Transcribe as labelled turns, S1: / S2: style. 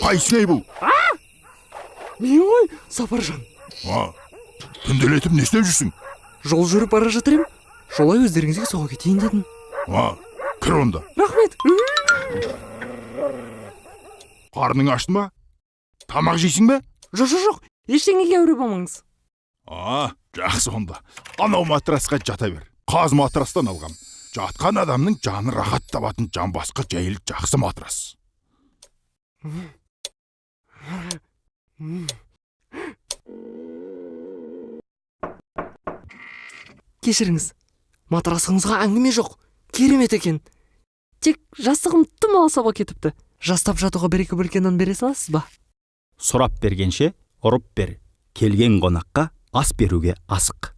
S1: Қайсың бұл?
S2: Мен ғой, Сапаржан.
S1: Түнделетіп не істеп жүрсің?
S2: Жол жүріп бара жатыр ем. Жолай өздеріңізге соға кетейін дедім.
S1: Кір онда.
S2: Рахмет.
S1: Қарның ашты ма? Тамақ жейсің бе?
S2: Жоқ, ештеңеге әуре болмаңыз.
S1: Жақсы онда. Анау матрасқа жата бер. Қаз матрастан алғам. Жатқан адамның жаны рахат табатын жан басқа жайылып жақсы матрас.
S2: Кешіріңіз, матрасыңызға әңгіме жоқ. Керемет екен. Тек жастығым тым алсаба кетіпті. Жастап жатуға бір-екі бөлке нан бере саласыз ба?
S3: Сұрап бергенше ұрып бер. Келген қонаққа ас беруге асық.